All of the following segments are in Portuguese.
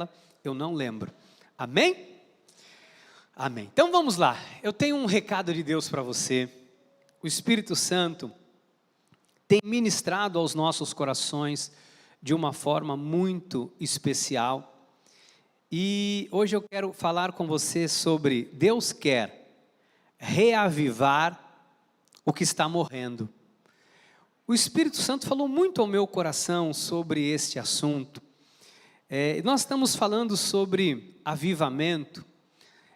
ela, eu não lembro. Amém? Amém. Então vamos lá, eu tenho um recado de Deus para você. O Espírito Santo tem ministrado aos nossos corações de uma forma muito especial. E hoje eu quero falar com você sobre Deus quer reavivar o que está morrendo. O Espírito Santo falou muito ao meu coração sobre este assunto. Nós estamos falando sobre avivamento,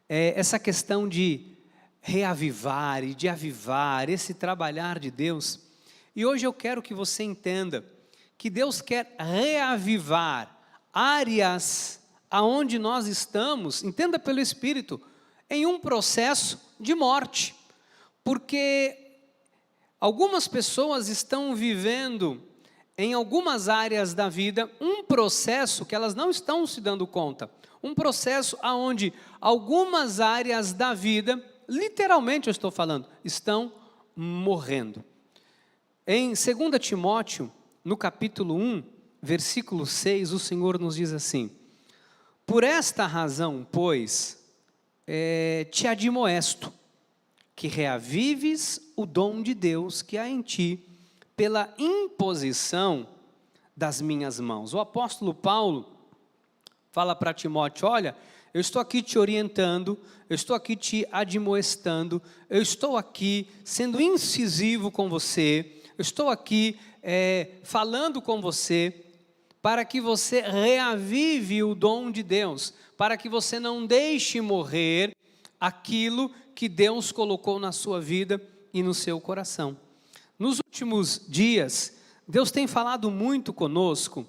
essa questão de reavivar e de avivar, esse trabalhar de Deus. E hoje eu quero que você entenda que Deus quer reavivar áreas aonde nós estamos, entenda pelo Espírito, em um processo de morte. Porque algumas pessoas estão vivendo em algumas áreas da vida um processo que elas não estão se dando conta. Um processo onde algumas áreas da vida, literalmente eu estou falando, estão morrendo. Em 2 Timóteo, no capítulo 1, versículo 6, o Senhor nos diz assim: por esta razão, pois, te admoesto, que reavives o dom de Deus que há em ti, pela imposição das minhas mãos. O apóstolo Paulo fala para Timóteo: olha, eu estou aqui te orientando, eu estou aqui te admoestando, eu estou aqui sendo incisivo com você, eu estou aqui falando com você, para que você reavive o dom de Deus, para que você não deixe morrer aquilo que Deus colocou na sua vida e no seu coração. Nos últimos dias, Deus tem falado muito conosco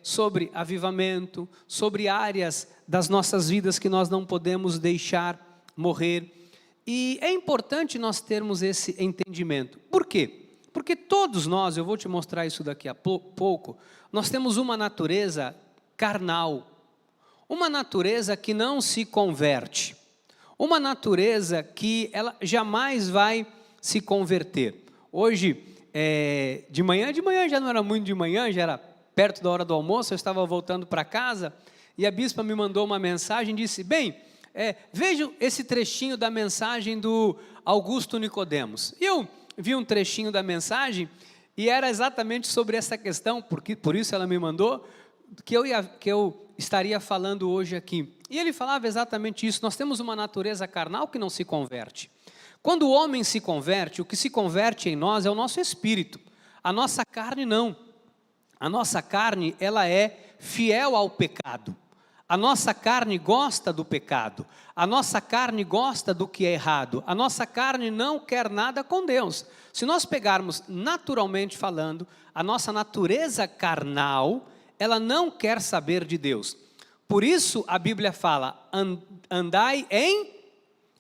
sobre avivamento, sobre áreas das nossas vidas que nós não podemos deixar morrer. E é importante nós termos esse entendimento. Por quê? Porque todos nós, eu vou te mostrar isso daqui a pouco, nós temos uma natureza carnal, uma natureza que não se converte, uma natureza que ela jamais vai se converter. Hoje, de manhã já não era muito de manhã, já era perto da hora do almoço, eu estava voltando para casa, e a bispa me mandou uma mensagem e disse: bem, veja esse trechinho da mensagem do Augusto Nicodemos. E eu vi um trechinho da mensagem, e era exatamente sobre essa questão, por isso ela me mandou, que eu estaria falando hoje aqui. E ele falava exatamente isso: nós temos uma natureza carnal que não se converte. Quando o homem se converte, o que se converte em nós é o nosso espírito, a nossa carne não. A nossa carne, ela é fiel ao pecado. A nossa carne gosta do pecado, a nossa carne gosta do que é errado, a nossa carne não quer nada com Deus. Se nós pegarmos naturalmente falando, a nossa natureza carnal, ela não quer saber de Deus. Por isso a Bíblia fala: andai em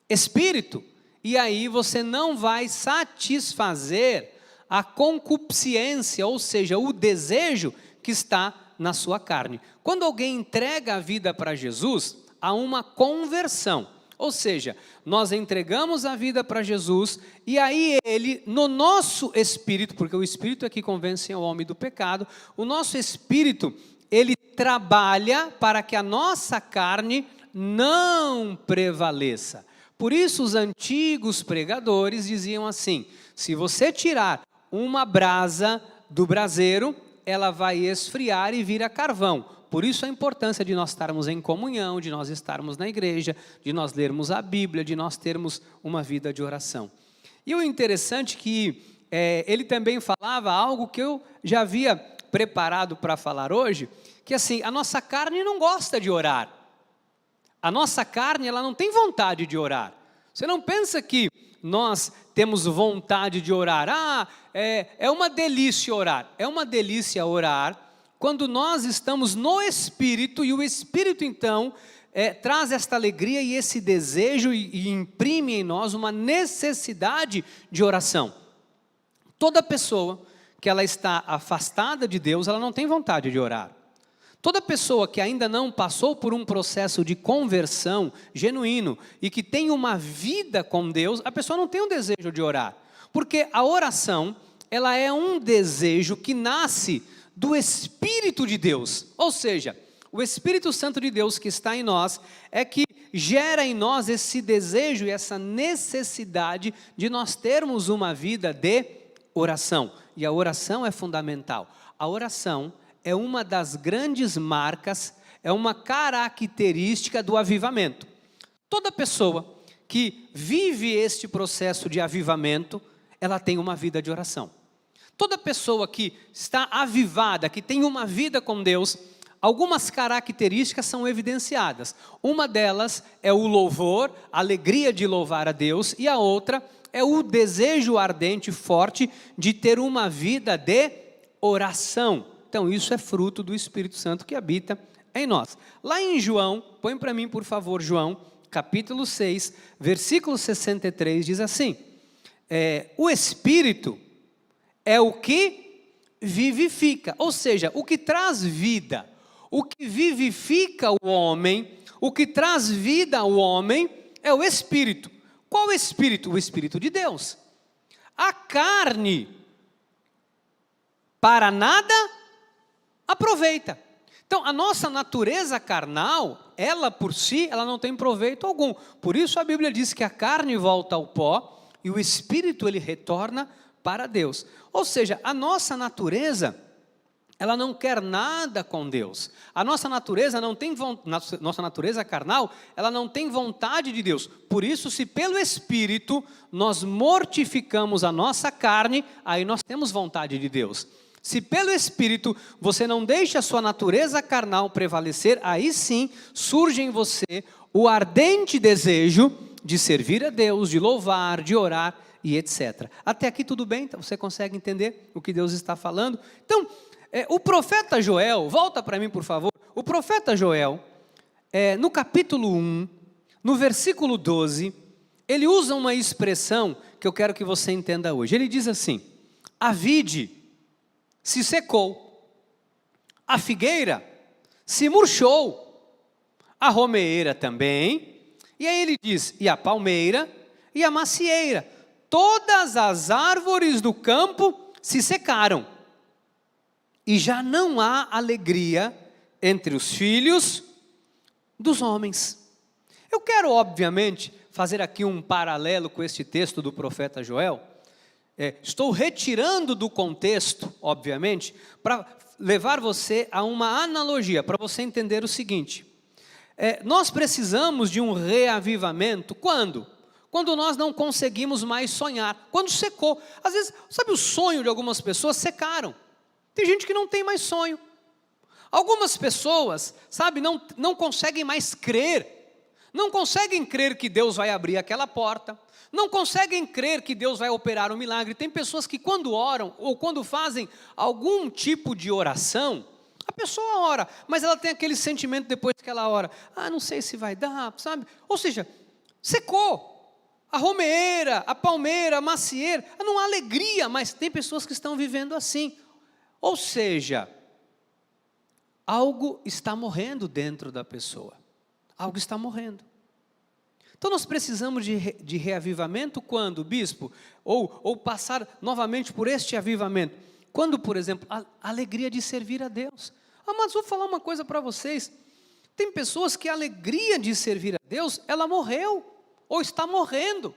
espírito, e aí você não vai satisfazer a concupiscência, ou seja, o desejo que está na sua carne. Quando alguém entrega a vida para Jesus, há uma conversão, ou seja, nós entregamos a vida para Jesus, e aí ele, no nosso espírito, porque o espírito é que convence o homem do pecado, o nosso espírito, ele trabalha para que a nossa carne não prevaleça. Por isso os antigos pregadores diziam assim: se você tirar uma brasa do braseiro, ela vai esfriar e vira carvão. Por isso a importância de nós estarmos em comunhão, de nós estarmos na igreja, de nós lermos a Bíblia, de nós termos uma vida de oração. E o interessante é que ele também falava algo que eu já havia preparado para falar hoje, que assim, a nossa carne não gosta de orar. A nossa carne, ela não tem vontade de orar. Você não pensa que nós temos vontade de orar? É uma delícia orar. É uma delícia orar quando nós estamos no Espírito, e o Espírito então traz esta alegria e esse desejo e imprime em nós uma necessidade de oração. Toda pessoa que ela está afastada de Deus, ela não tem vontade de orar. Toda pessoa que ainda não passou por um processo de conversão genuíno e que tem uma vida com Deus, a pessoa não tem um desejo de orar. Porque a oração, ela é um desejo que nasce do Espírito de Deus. Ou seja, o Espírito Santo de Deus que está em nós é que gera em nós esse desejo e essa necessidade de nós termos uma vida de oração. E a oração é fundamental. A oração é uma das grandes marcas, é uma característica do avivamento. Toda pessoa que vive este processo de avivamento, ela tem uma vida de oração. Toda pessoa que está avivada, que tem uma vida com Deus, algumas características são evidenciadas. Uma delas é o louvor, a alegria de louvar a Deus, e a outra é o desejo ardente, forte, de ter uma vida de oração. Então isso é fruto do Espírito Santo que habita em nós. Lá em João, põe para mim por favor João, capítulo 6, versículo 63, diz assim, o Espírito é o que vivifica, ou seja, o que traz vida, o que vivifica o homem, o que traz vida ao homem é o Espírito. Qual Espírito? O Espírito de Deus. A carne, para nada, aproveita. Então, a nossa natureza carnal, ela por si, ela não tem proveito algum. Por isso a Bíblia diz que a carne volta ao pó e o Espírito ele retorna para Deus. Ou seja, a nossa natureza, ela não quer nada com Deus. A nossa natureza não tem nossa natureza carnal, ela não tem vontade de Deus. Por isso, se pelo Espírito nós mortificamos a nossa carne, aí nós temos vontade de Deus. Se pelo Espírito você não deixa a sua natureza carnal prevalecer, aí sim surge em você o ardente desejo de servir a Deus, de louvar, de orar e etc. Até aqui tudo bem? Então, você consegue entender o que Deus está falando? Então, o profeta Joel, volta para mim por favor, o profeta Joel, no capítulo 1, no versículo 12, ele usa uma expressão que eu quero que você entenda hoje. Ele diz assim, a vide se secou, a figueira se murchou, a romeeira também, e aí ele diz, e a palmeira e a macieira, todas as árvores do campo se secaram, e já não há alegria entre os filhos dos homens. Eu quero obviamente fazer aqui um paralelo com este texto do profeta Joel. Estou retirando do contexto, obviamente, para levar você a uma analogia, para você entender o seguinte. Nós precisamos de um reavivamento, quando? Quando nós não conseguimos mais sonhar, quando secou. Às vezes, sabe o sonho de algumas pessoas? Secaram. Tem gente que não tem mais sonho. Algumas pessoas, sabe, não conseguem mais crer. Não conseguem crer que Deus vai abrir aquela porta. Não conseguem crer que Deus vai operar um milagre. Tem pessoas que quando oram, ou quando fazem algum tipo de oração, a pessoa ora, mas ela tem aquele sentimento depois que ela ora, não sei se vai dar, sabe? Ou seja, secou. A romeeira, a palmeira, a macieira, não há alegria, mas tem pessoas que estão vivendo assim. Ou seja, algo está morrendo dentro da pessoa. Algo está morrendo. Então nós precisamos de reavivamento quando, bispo? Ou passar novamente por este avivamento. Quando, por exemplo, a alegria de servir a Deus. Mas vou falar uma coisa para vocês. Tem pessoas que a alegria de servir a Deus, ela morreu. Ou está morrendo.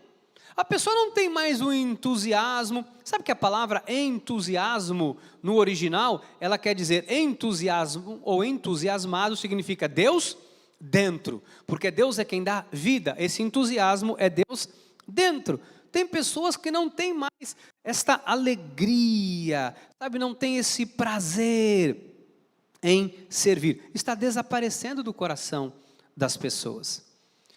A pessoa não tem mais o entusiasmo. Sabe que a palavra entusiasmo, no original, ela quer dizer entusiasmo ou entusiasmado, significa Deus dentro, porque Deus é quem dá vida, esse entusiasmo é Deus dentro. Tem pessoas que não têm mais esta alegria, sabe, não tem esse prazer em servir, está desaparecendo do coração das pessoas.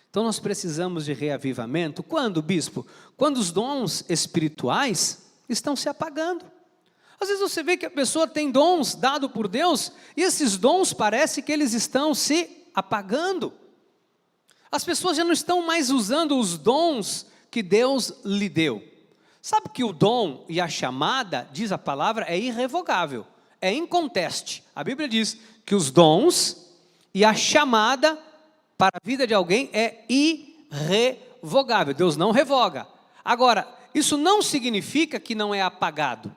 Então nós precisamos de reavivamento, quando, bispo? Quando os dons espirituais estão se apagando. Às vezes você vê que a pessoa tem dons dados por Deus, e esses dons parece que eles estão se apagando. As pessoas já não estão mais usando os dons que Deus lhe deu. Sabe que o dom e a chamada, diz a palavra, é irrevogável, é inconteste. A Bíblia diz que os dons e a chamada para a vida de alguém é irrevogável. Deus não revoga. Agora, isso não significa que não é apagado.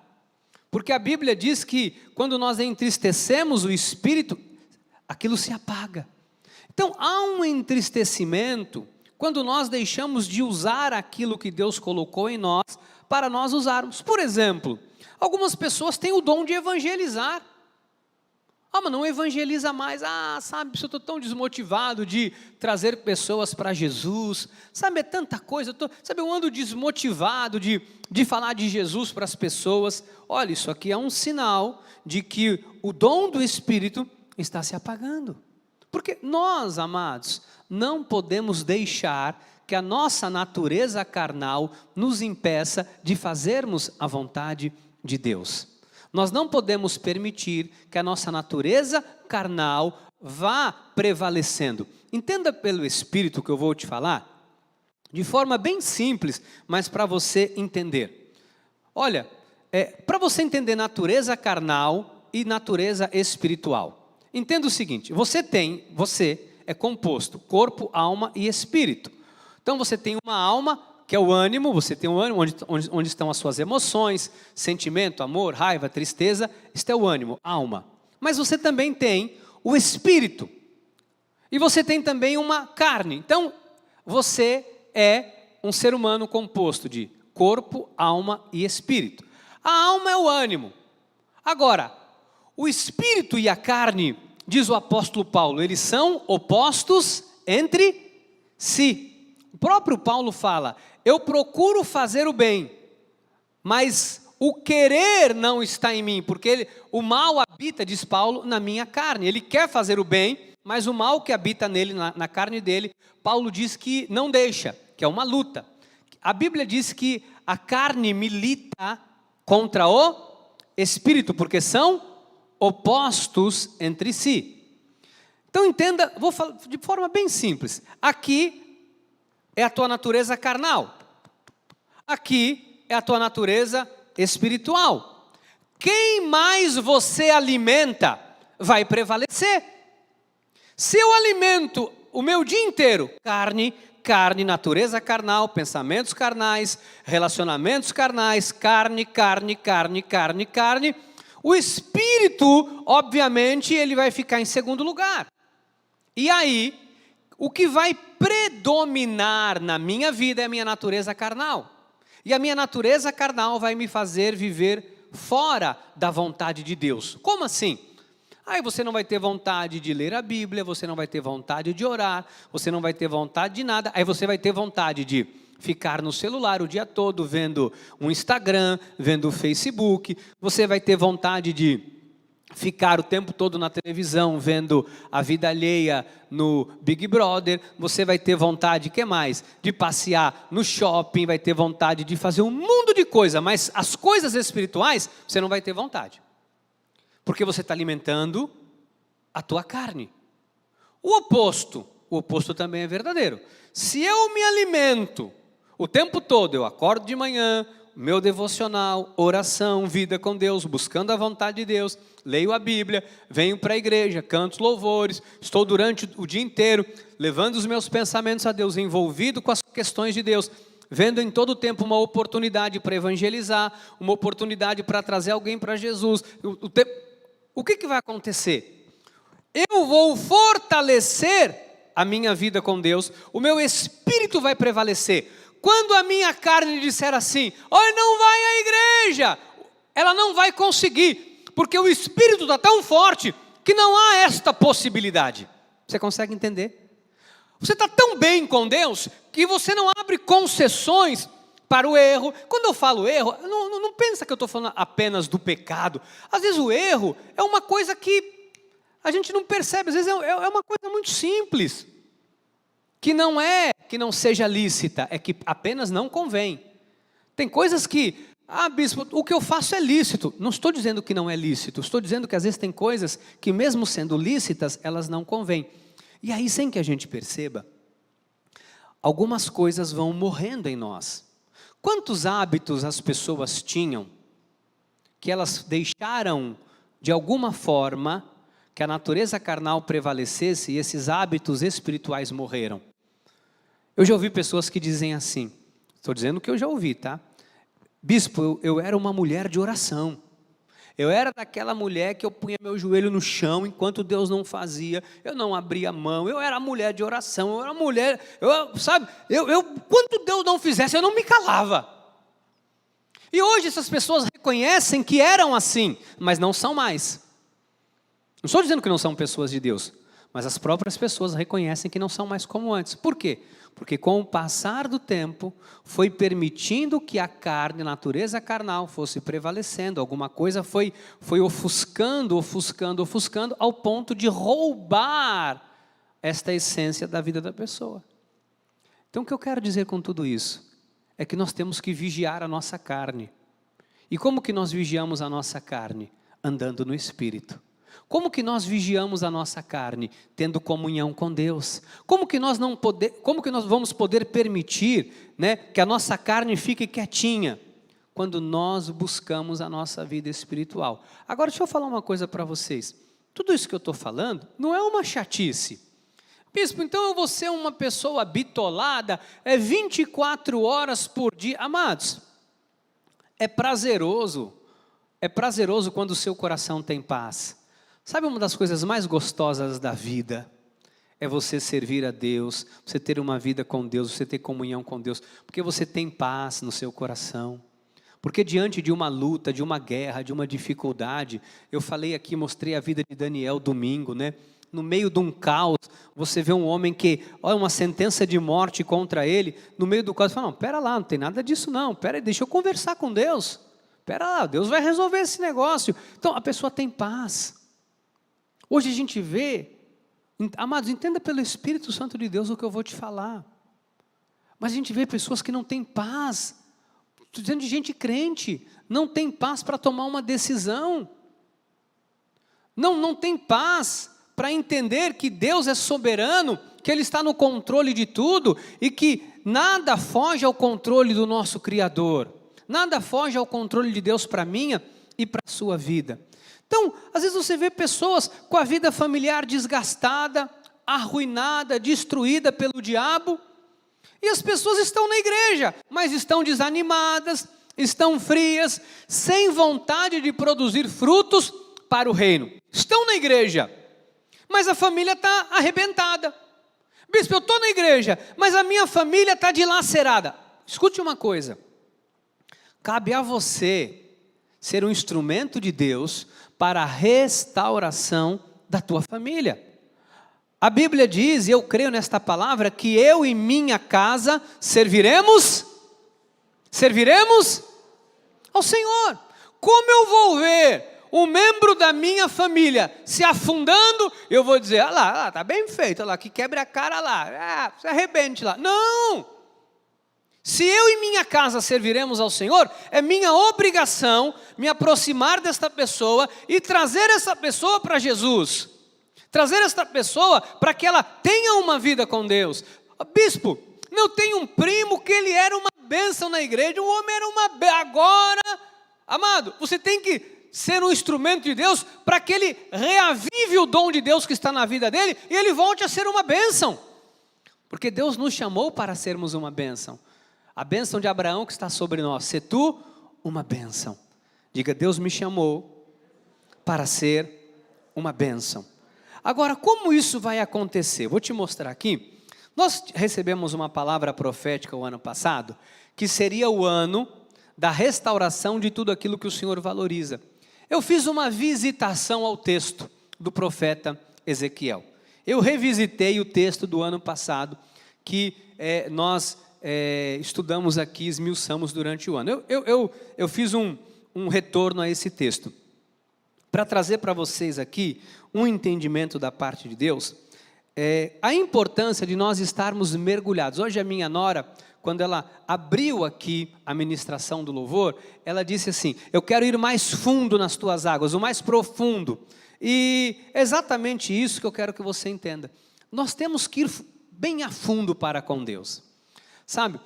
Porque a Bíblia diz que quando nós entristecemos o Espírito, aquilo se apaga. Então há um entristecimento quando nós deixamos de usar aquilo que Deus colocou em nós para nós usarmos. Por exemplo, algumas pessoas têm o dom de evangelizar. Mas não evangeliza mais. Sabe, eu estou tão desmotivado de trazer pessoas para Jesus. Sabe, é tanta coisa. Eu ando desmotivado de falar de Jesus para as pessoas. Olha, isso aqui é um sinal de que o dom do Espírito está se apagando. Porque nós, amados, não podemos deixar que a nossa natureza carnal nos impeça de fazermos a vontade de Deus. Nós não podemos permitir que a nossa natureza carnal vá prevalecendo. Entenda pelo Espírito que eu vou te falar, de forma bem simples, mas para você entender. Olha, para você entender natureza carnal e natureza espiritual. Entenda o seguinte, você é composto, corpo, alma e espírito. Então você tem uma alma, que é o ânimo, você tem o ânimo, onde estão as suas emoções, sentimento, amor, raiva, tristeza, este é o ânimo, alma. Mas você também tem o espírito, e você tem também uma carne. Então, você é um ser humano composto de corpo, alma e espírito. A alma é o ânimo. Agora, o espírito e a carne, diz o apóstolo Paulo, eles são opostos entre si. O próprio Paulo fala, eu procuro fazer o bem, mas o querer não está em mim, porque o mal habita, diz Paulo, na minha carne. Ele quer fazer o bem, mas o mal que habita nele, na carne dele, Paulo diz que não deixa, que é uma luta. A Bíblia diz que a carne milita contra o espírito, porque são opostos entre si. Então entenda, vou falar de forma bem simples. Aqui é a tua natureza carnal. Aqui é a tua natureza espiritual. Quem mais você alimenta vai prevalecer. Se eu alimento o meu dia inteiro carne, natureza carnal, pensamentos carnais, relacionamentos carnais, carne, o espírito, obviamente, ele vai ficar em segundo lugar. E aí, o que vai predominar na minha vida é a minha natureza carnal. E a minha natureza carnal vai me fazer viver fora da vontade de Deus. Como assim? Aí você não vai ter vontade de ler a Bíblia, você não vai ter vontade de orar, você não vai ter vontade de nada. Aí você vai ter vontade de ficar no celular o dia todo, vendo um Instagram, vendo o Facebook. Você vai ter vontade de ficar o tempo todo na televisão, vendo a vida alheia no Big Brother. Você vai ter vontade, que mais? De passear no shopping, vai ter vontade de fazer um mundo de coisa, mas as coisas espirituais, você não vai ter vontade. Porque você está alimentando a tua carne. O oposto também é verdadeiro. Se eu me alimento o tempo todo, eu acordo de manhã, meu devocional, oração, vida com Deus, buscando a vontade de Deus, leio a Bíblia, venho para a igreja, canto louvores, estou durante o dia inteiro levando os meus pensamentos a Deus, envolvido com as questões de Deus, vendo em todo o tempo uma oportunidade para evangelizar, uma oportunidade para trazer alguém para Jesus. O que vai acontecer? Eu vou fortalecer a minha vida com Deus, o meu espírito vai prevalecer. Quando a minha carne disser assim, não vai à igreja, ela não vai conseguir, porque o Espírito está tão forte, que não há esta possibilidade. Você consegue entender? Você está tão bem com Deus, que você não abre concessões para o erro. Quando eu falo erro, não pensa que eu estou falando apenas do pecado. Às vezes o erro é uma coisa que a gente não percebe, às vezes é uma coisa muito simples. Que não é que não seja lícita, é que apenas não convém. Tem coisas que, bispo, o que eu faço é lícito. Não estou dizendo que não é lícito, estou dizendo que às vezes tem coisas que mesmo sendo lícitas, elas não convêm. E aí, sem que a gente perceba, algumas coisas vão morrendo em nós. Quantos hábitos as pessoas tinham, que elas deixaram de alguma forma, que a natureza carnal prevalecesse e esses hábitos espirituais morreram? Eu já ouvi pessoas que dizem assim, estou dizendo que eu já ouvi, tá? Bispo, eu era uma mulher de oração, Eu era daquela mulher que eu punha meu joelho no chão enquanto Deus não fazia, eu não abria a mão, eu era mulher de oração, eu era mulher, quando Deus não fizesse, eu não me calava. E hoje essas pessoas reconhecem que eram assim, mas não são mais. Não estou dizendo que não são pessoas de Deus, mas as próprias pessoas reconhecem que não são mais como antes. Por quê? Porque com o passar do tempo, foi permitindo que a carne, a natureza carnal, fosse prevalecendo. Alguma coisa foi ofuscando, ao ponto de roubar esta essência da vida da pessoa. Então o que eu quero dizer com tudo isso? É que nós temos que vigiar a nossa carne. E como que nós vigiamos a nossa carne? Andando no Espírito. Como que nós vigiamos a nossa carne? Tendo comunhão com Deus. Como que nós vamos poder permitir, né, que a nossa carne fique quietinha? Quando nós buscamos a nossa vida espiritual. Agora deixa eu falar uma coisa para vocês. Tudo isso que eu estou falando não é uma chatice. Bispo, então eu vou ser uma pessoa bitolada, 24 horas por dia. Amados, é prazeroso quando o seu coração tem paz. Sabe uma das coisas mais gostosas da vida? É você servir a Deus, você ter uma vida com Deus, você ter comunhão com Deus, porque você tem paz no seu coração. Porque diante de uma luta, de uma guerra, de uma dificuldade, eu falei aqui, mostrei a vida de Daniel domingo, né? No meio de um caos, você vê um homem que, olha, uma sentença de morte contra ele, no meio do caos, fala, não, pera lá, não tem nada disso não, pera aí, deixa eu conversar com Deus, pera lá, Deus vai resolver esse negócio. Então a pessoa tem paz. Hoje a gente vê, amados, entenda pelo Espírito Santo de Deus o que eu vou te falar, mas a gente vê pessoas que não têm paz, estou dizendo de gente crente, não tem paz para tomar uma decisão, não tem paz para entender que Deus é soberano, que Ele está no controle de tudo, e que nada foge ao controle do nosso Criador, nada foge ao controle de Deus para a minha e para a sua vida. Então, às vezes você vê pessoas com a vida familiar desgastada, arruinada, destruída pelo diabo, e as pessoas estão na igreja, mas estão desanimadas, estão frias, sem vontade de produzir frutos para o reino. Estão na igreja, mas a família está arrebentada. Bispo, eu estou na igreja, mas a minha família está dilacerada. Escute uma coisa, cabe a você ser um instrumento de Deus para a restauração da tua família. A Bíblia diz, e eu creio nesta palavra, que eu e minha casa serviremos ao Senhor. Como eu vou ver um membro da minha família se afundando, eu vou dizer, olha lá, está bem feito, olha lá, que quebre a cara lá, se arrebente lá. Não! Se eu e minha casa serviremos ao Senhor, é minha obrigação me aproximar desta pessoa e trazer essa pessoa para Jesus. Trazer esta pessoa para que ela tenha uma vida com Deus. Bispo, eu tenho um primo que ele era uma bênção na igreja, o homem era uma bênção. Agora, amado, você tem que ser um instrumento de Deus para que ele reavive o dom de Deus que está na vida dele e ele volte a ser uma bênção. Porque Deus nos chamou para sermos uma bênção. A bênção de Abraão que está sobre nós, ser tu uma bênção. Diga, Deus me chamou para ser uma bênção. Agora, como isso vai acontecer? Vou te mostrar aqui. Nós recebemos uma palavra profética o ano passado, que seria o ano da restauração de tudo aquilo que o Senhor valoriza. Eu fiz uma visitação ao texto do profeta Ezequiel. Eu revisitei o texto do ano passado, que nós estudamos aqui, esmiuçamos durante o ano. Eu fiz um retorno a esse texto, para trazer para vocês aqui um entendimento da parte de Deus, a importância de nós estarmos mergulhados. Hoje a minha nora, quando ela abriu aqui a ministração do louvor, ela disse assim, eu quero ir mais fundo nas tuas águas, o mais profundo. E é exatamente isso que eu quero que você entenda. Nós temos que ir bem a fundo para com Deus. Sabe,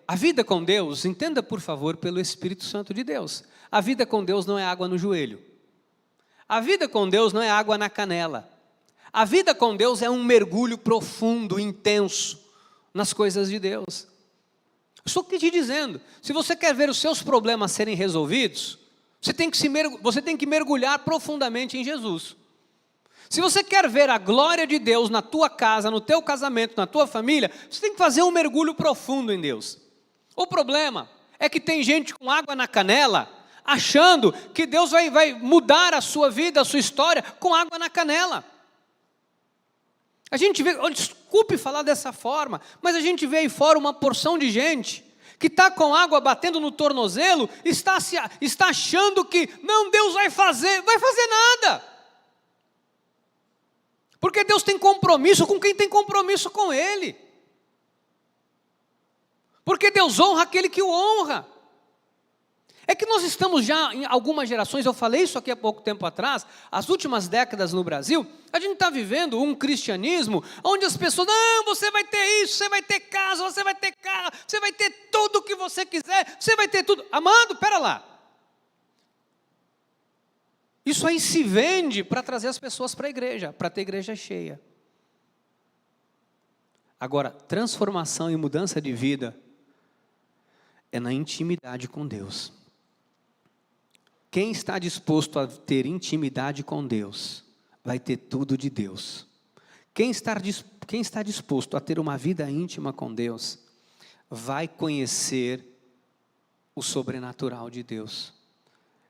a vida com Deus, entenda por favor pelo Espírito Santo de Deus. A vida com Deus não é água no joelho. A vida com Deus não é água na canela. A vida com Deus é um mergulho profundo, intenso, nas coisas de Deus. Estou te dizendo, se você quer ver os seus problemas serem resolvidos, Você tem que mergulhar profundamente em Jesus. Se você quer ver a glória de Deus na tua casa, no teu casamento, na tua família, você tem que fazer um mergulho profundo em Deus. O problema é que tem gente com água na canela, achando que Deus vai mudar a sua vida, a sua história, com água na canela. A gente vê, desculpe falar dessa forma, mas a gente vê aí fora uma porção de gente que está com água batendo no tornozelo, está achando que, não, Deus vai fazer nada. Porque Deus tem compromisso com quem tem compromisso com Ele. Porque Deus honra aquele que o honra. É que nós estamos já em algumas gerações, eu falei isso aqui há pouco tempo atrás, as últimas décadas no Brasil, a gente está vivendo um cristianismo onde as pessoas, não, você vai ter isso, você vai ter casa, você vai ter carro, você vai ter tudo o que você quiser, você vai ter tudo. Amado, pera lá. Isso aí se vende para trazer as pessoas para a igreja, para ter igreja cheia. Agora, transformação e mudança de vida é na intimidade com Deus. Quem está disposto a ter intimidade com Deus, vai ter tudo de Deus. Quem está disposto a ter uma vida íntima com Deus, vai conhecer o sobrenatural de Deus.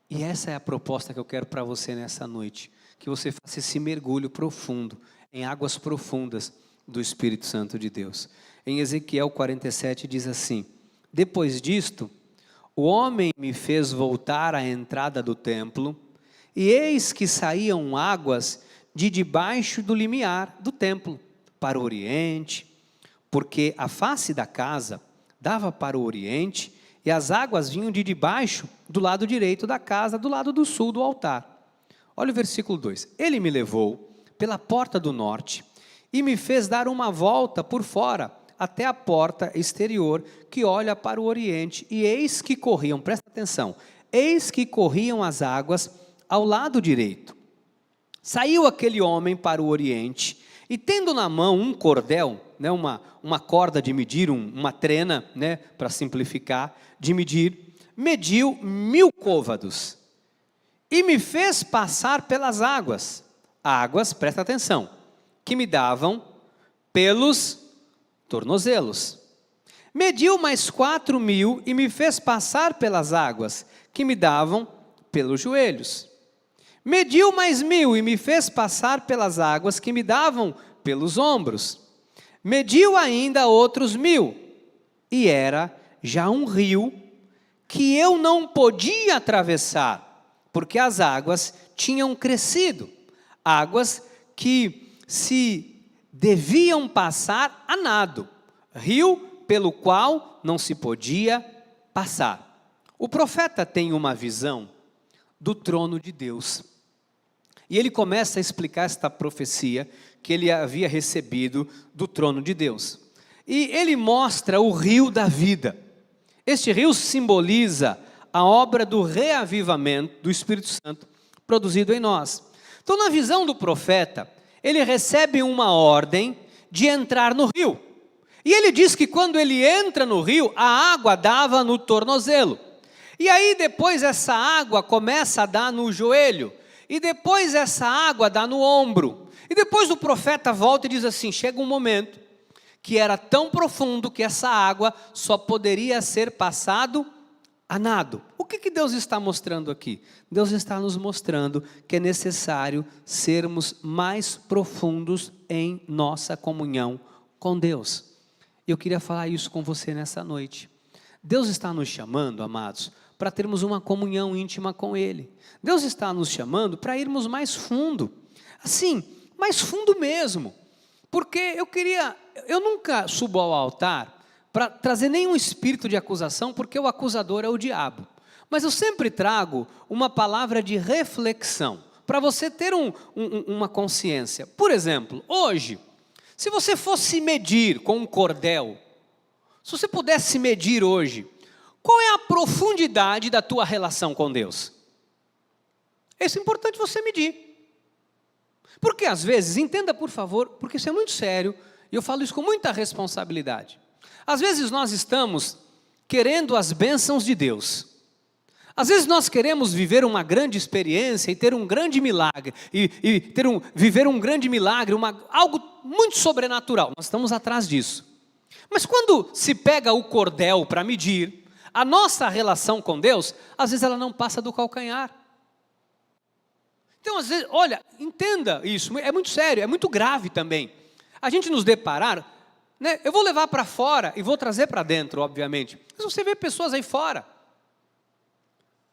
E essa é a proposta que eu quero para você nessa noite, que você faça esse mergulho profundo, em águas profundas do Espírito Santo de Deus. Em Ezequiel 47 diz assim: depois disto, o homem me fez voltar à entrada do templo, e eis que saíam águas de debaixo do limiar do templo, para o oriente, porque a face da casa dava para o oriente, e as águas vinham de debaixo do lado direito da casa, do lado do sul do altar. Olha o versículo 2. Ele me levou pela porta do norte, e me fez dar uma volta por fora, até a porta exterior, que olha para o oriente, e eis que corriam, presta atenção, eis que corriam as águas ao lado direito. Saiu aquele homem para o oriente, e tendo na mão um cordel, né, uma corda de medir, uma trena, né, para simplificar, de medir, mediu 1000 côvados, e me fez passar pelas águas, presta atenção, que me davam pelos tornozelos. Mediu mais 4.000 e me fez passar pelas águas, que me davam pelos joelhos. Mediu mais 1.000 e me fez passar pelas águas, que me davam pelos ombros. Mediu ainda outros 1.000, e era já um rio que eu não podia atravessar, porque as águas tinham crescido, águas que se deviam passar a nado, rio pelo qual não se podia passar. O profeta tem uma visão do trono de Deus, e ele começa a explicar esta profecia que ele havia recebido do trono de Deus, e ele mostra o rio da vida. Este rio simboliza a obra do reavivamento do Espírito Santo produzido em nós. Então, na visão do profeta, ele recebe uma ordem de entrar no rio. E ele diz que quando ele entra no rio, a água dava no tornozelo. E aí depois essa água começa a dar no joelho. E depois essa água dá no ombro. E depois o profeta volta e diz assim, chega um momento que era tão profundo que essa água só poderia ser passado a nado. O que Deus está mostrando aqui? Deus está nos mostrando que é necessário sermos mais profundos em nossa comunhão com Deus. Eu queria falar isso com você nessa noite. Deus está nos chamando, amados, para termos uma comunhão íntima com Ele. Deus está nos chamando para irmos mais fundo. Assim, mais fundo mesmo. Porque eu nunca subo ao altar para trazer nenhum espírito de acusação, porque o acusador é o diabo. Mas eu sempre trago uma palavra de reflexão, para você ter uma consciência. Por exemplo, hoje, se você fosse medir com um cordel, se você pudesse medir hoje, qual é a profundidade da tua relação com Deus? Isso é importante você medir. Porque às vezes, entenda por favor, porque isso é muito sério, e eu falo isso com muita responsabilidade. Às vezes nós estamos querendo as bênçãos de Deus. Às vezes nós queremos viver uma grande experiência e ter um grande milagre, viver um grande milagre, algo muito sobrenatural. Nós estamos atrás disso. Mas quando se pega o cordel para medir, a nossa relação com Deus, às vezes ela não passa do calcanhar. Então, às vezes, olha, entenda isso, é muito sério, é muito grave também. A gente nos deparar, né, eu vou levar para fora e vou trazer para dentro, obviamente. Mas você vê pessoas aí fora,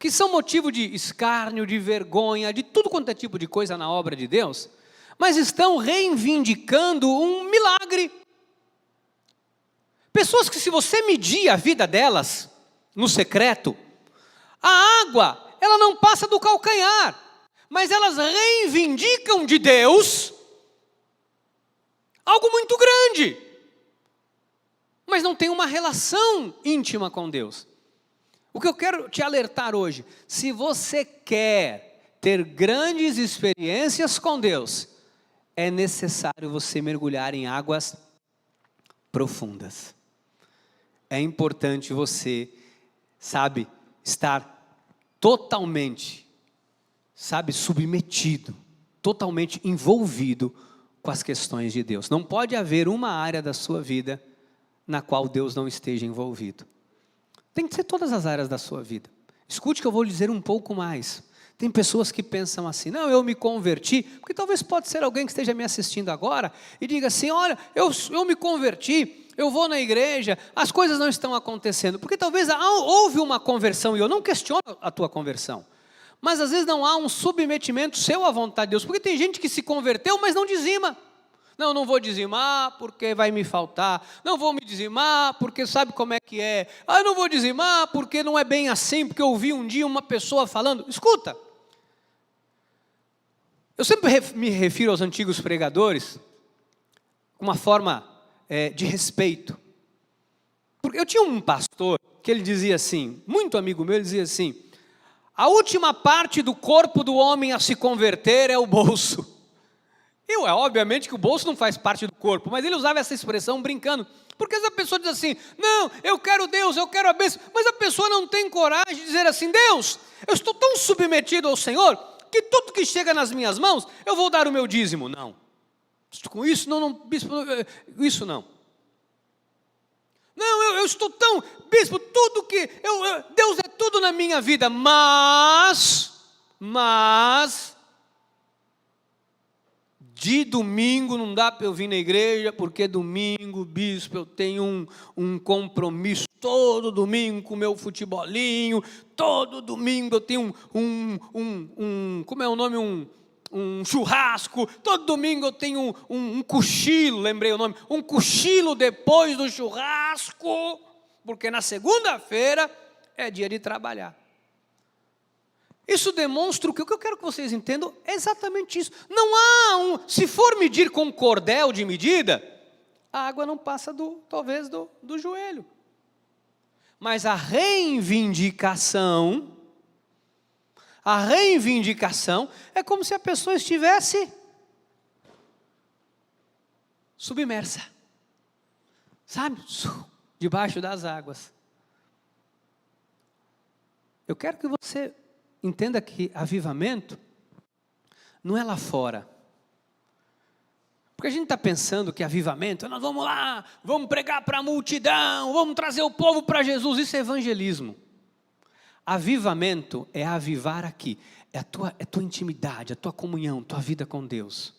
que são motivo de escárnio, de vergonha, de tudo quanto é tipo de coisa na obra de Deus, mas estão reivindicando um milagre. Pessoas que, se você medir a vida delas no secreto, a água, ela não passa do calcanhar, mas elas reivindicam de Deus algo muito grande, mas não tem uma relação íntima com Deus. O que eu quero te alertar hoje, se você quer ter grandes experiências com Deus, é necessário você mergulhar em águas profundas. É importante você, estar totalmente, submetido, totalmente envolvido com as questões de Deus. Não pode haver uma área da sua vida na qual Deus não esteja envolvido. Tem que ser todas as áreas da sua vida. Escute que eu vou lhe dizer um pouco mais. Tem pessoas que pensam assim, não, eu me converti, porque talvez pode ser alguém que esteja me assistindo agora, e diga assim, olha, eu me converti, eu vou na igreja, as coisas não estão acontecendo, porque talvez houve uma conversão, e eu não questiono a tua conversão, mas às vezes não há um submetimento seu à vontade de Deus, porque tem gente que se converteu, mas não dizima. Não vou dizimar porque vai me faltar, não vou me dizimar porque sabe como é que é, não vou dizimar porque não é bem assim, porque eu ouvi um dia uma pessoa falando, escuta, eu sempre me refiro aos antigos pregadores com uma forma de respeito, porque eu tinha um pastor que ele dizia assim, muito amigo meu, ele dizia assim, a última parte do corpo do homem a se converter é o bolso. Obviamente que o bolso não faz parte do corpo, mas ele usava essa expressão brincando, porque essa pessoa diz assim, não, eu quero Deus, eu quero a bênção, mas a pessoa não tem coragem de dizer assim, Deus, eu estou tão submetido ao Senhor, que tudo que chega nas minhas mãos, eu vou dar o meu dízimo. Não, com isso bispo, isso não. Não, eu estou tão, bispo, tudo que, Deus é tudo na minha vida, mas, de domingo não dá para eu vir na igreja, porque domingo, bispo, eu tenho um compromisso, todo domingo com o meu futebolinho, todo domingo eu tenho como é o nome, um churrasco, todo domingo eu tenho um cochilo, lembrei o nome, um cochilo depois do churrasco, porque na segunda-feira é dia de trabalhar. Isso demonstra o que eu quero que vocês entendam é exatamente isso. Não há se for medir com cordel de medida, a água não passa talvez do joelho. Mas a reivindicação é como se a pessoa estivesse submersa, debaixo das águas. Eu quero que você entenda que avivamento não é lá fora. Porque a gente está pensando que avivamento, nós vamos lá, vamos pregar para a multidão, vamos trazer o povo para Jesus, isso é evangelismo. Avivamento é avivar aqui, é a tua intimidade, a tua comunhão, tua vida com Deus.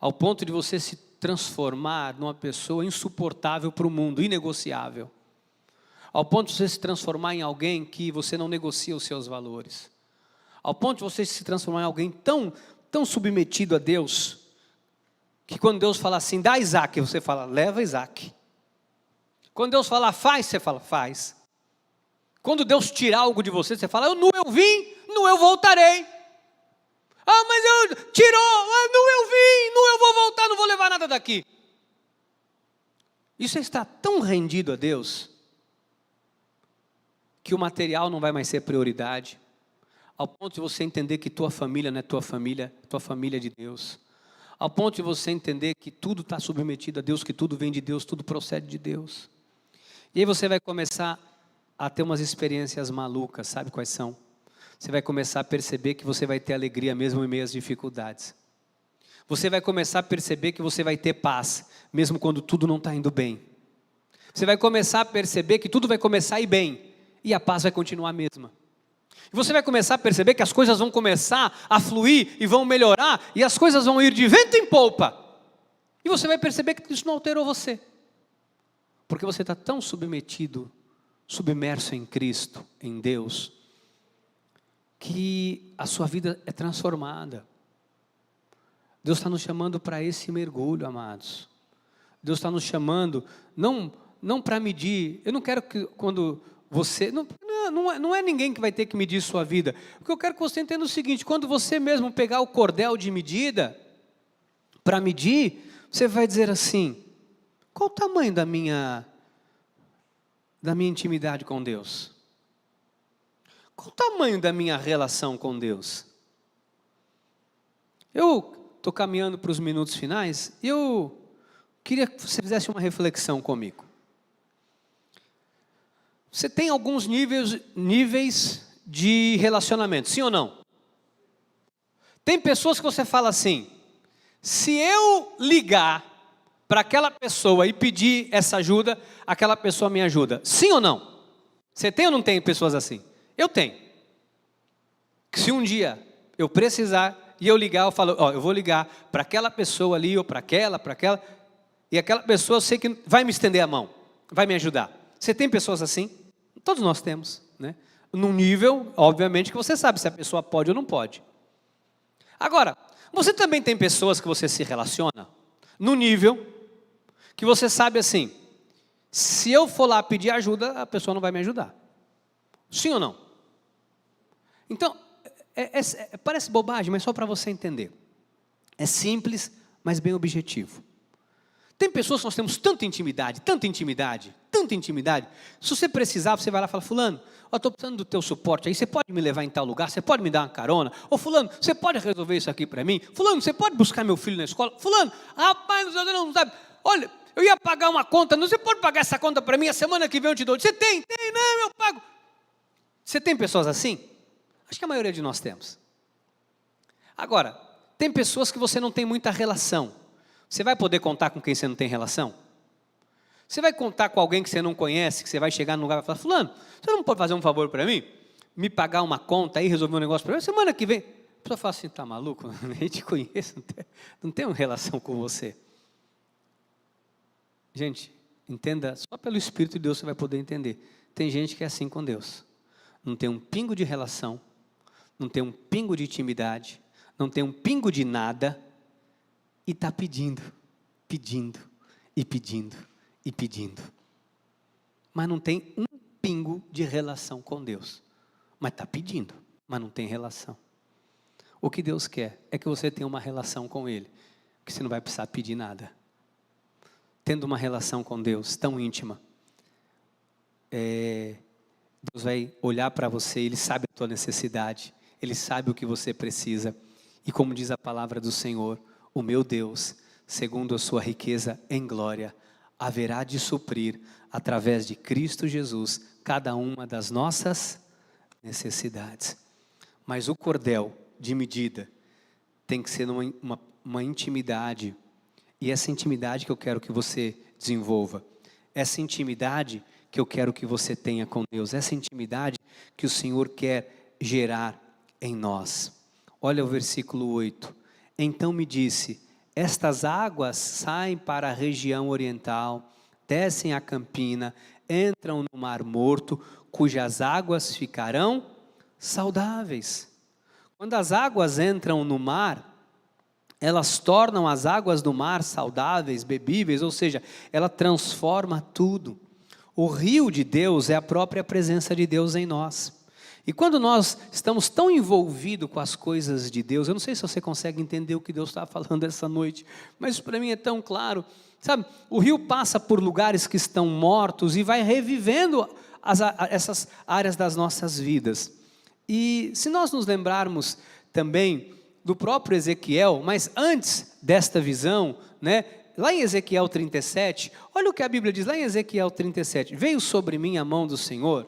Ao ponto de você se transformar numa pessoa insuportável para o mundo, inegociável. Ao ponto de você se transformar em alguém que você não negocia os seus valores. Ao ponto de você se transformar em alguém tão submetido a Deus, que quando Deus fala assim, dá Isaac, você fala, leva Isaac. Quando Deus fala, faz, você fala, faz. Quando Deus tirar algo de você, você fala, no eu vim, no eu voltarei. Mas tirou, no eu vim, no eu vou voltar, não vou levar nada daqui. Isso está tão rendido a Deus, que o material não vai mais ser prioridade, ao ponto de você entender que tua família não é tua família é de Deus, ao ponto de você entender que tudo está submetido a Deus, que tudo vem de Deus, tudo procede de Deus, e aí você vai começar a ter umas experiências malucas, sabe quais são? Você vai começar a perceber que você vai ter alegria mesmo em meio às dificuldades. Você vai começar a perceber que você vai ter paz, mesmo quando tudo não está indo bem. Você vai começar a perceber que tudo vai começar a ir bem, e a paz vai continuar a mesma. E você vai começar a perceber que as coisas vão começar a fluir, e vão melhorar, e as coisas vão ir de vento em polpa. E você vai perceber que isso não alterou você. Porque você está tão submetido, submerso em Cristo, em Deus, que a sua vida é transformada. Deus está nos chamando para esse mergulho, amados. Deus está nos chamando, não para medir. Eu não quero que quando você, não é ninguém que vai ter que medir sua vida. O que eu quero que você entenda é o seguinte: quando você mesmo pegar o cordel de medida, para medir, você vai dizer assim: qual o tamanho da minha intimidade com Deus? Qual o tamanho da minha relação com Deus? Eu estou caminhando para os minutos finais, e eu queria que você fizesse uma reflexão comigo. Você tem alguns níveis de relacionamento, sim ou não? Tem pessoas que você fala assim: se eu ligar para aquela pessoa e pedir essa ajuda, aquela pessoa me ajuda, sim ou não? Você tem ou não tem pessoas assim? Eu tenho. Se um dia eu precisar e eu ligar, eu falo, eu vou ligar para aquela pessoa ali, ou para aquela, e aquela pessoa eu sei que vai me estender a mão, vai me ajudar. Você tem pessoas assim? Todos nós temos, né? Num nível, obviamente, que você sabe se a pessoa pode ou não pode. Agora, você também tem pessoas que você se relaciona no nível que você sabe assim: se eu for lá pedir ajuda, a pessoa não vai me ajudar. Sim ou não? Então, parece bobagem, mas só para você entender. É simples, mas bem objetivo. Tem pessoas que nós temos tanta intimidade, se você precisar, você vai lá e fala: fulano, eu estou precisando do teu suporte aí, você pode me levar em tal lugar, você pode me dar uma carona? Ou fulano, você pode resolver isso aqui para mim? Fulano, você pode buscar meu filho na escola? Fulano, rapaz, não sabe, olha, eu ia pagar uma conta, você pode pagar essa conta para mim, a semana que vem eu te dou. Você tem, não, eu pago. Você tem pessoas assim? Acho que a maioria de nós temos. Agora, tem pessoas que você não tem muita relação. Você vai poder contar com quem você não tem relação? Você vai contar com alguém que você não conhece, que você vai chegar num lugar e vai falar: fulano, você não pode fazer um favor para mim? Me pagar uma conta aí, resolver um negócio para mim? Semana que vem. A pessoa fala assim: tá maluco? Nem te conheço, não tenho relação com você. Gente, entenda, só pelo Espírito de Deus você vai poder entender. Tem gente que é assim com Deus. Não tem um pingo de relação, não tem um pingo de intimidade, não tem um pingo de nada, e está pedindo, mas não tem um pingo de relação com Deus, mas está pedindo, mas não tem relação. O que Deus quer é que você tenha uma relação com Ele, que você não vai precisar pedir nada. Tendo uma relação com Deus tão íntima, Deus vai olhar para você, Ele sabe a tua necessidade, Ele sabe o que você precisa, e como diz a palavra do Senhor: o meu Deus, segundo a sua riqueza em glória, haverá de suprir, através de Cristo Jesus, cada uma das nossas necessidades. Mas o cordel de medida tem que ser uma intimidade, e essa intimidade que eu quero que você desenvolva, essa intimidade que eu quero que você tenha com Deus, essa intimidade que o Senhor quer gerar em nós. Olha o versículo 8. Então me disse: estas águas saem para a região oriental, descem a Campina, entram no Mar Morto, cujas águas ficarão saudáveis. Quando as águas entram no mar, elas tornam as águas do mar saudáveis, bebíveis, ou seja, ela transforma tudo. O rio de Deus é a própria presença de Deus em nós. E quando nós estamos tão envolvidos com as coisas de Deus, eu não sei se você consegue entender o que Deus está falando essa noite, mas para mim é tão claro. Sabe, o rio passa por lugares que estão mortos e vai revivendo essas áreas das nossas vidas. E se nós nos lembrarmos também do próprio Ezequiel, mas antes desta visão, né, lá em Ezequiel 37, olha o que a Bíblia diz lá em Ezequiel 37, veio sobre mim a mão do Senhor,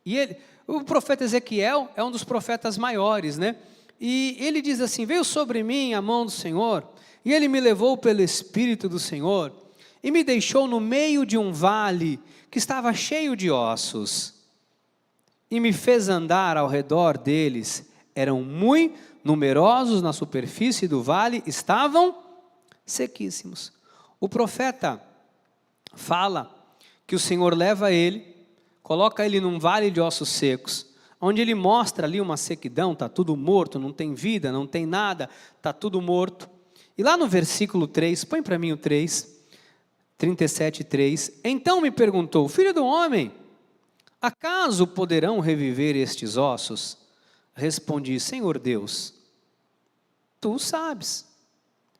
E o profeta Ezequiel é um dos profetas maiores, né? E ele diz assim: veio sobre mim a mão do Senhor, e ele me levou pelo Espírito do Senhor, e me deixou no meio de um vale que estava cheio de ossos, e me fez andar ao redor deles. Eram muito numerosos na superfície do vale, estavam sequíssimos. O profeta fala que o Senhor leva ele, coloca ele num vale de ossos secos, onde ele mostra ali uma sequidão, está tudo morto, não tem vida, não tem nada, está tudo morto. E lá no versículo 3, põe para mim o 3, 37:3, então me perguntou: filho do homem, acaso poderão reviver estes ossos? Respondi: Senhor Deus, tu sabes.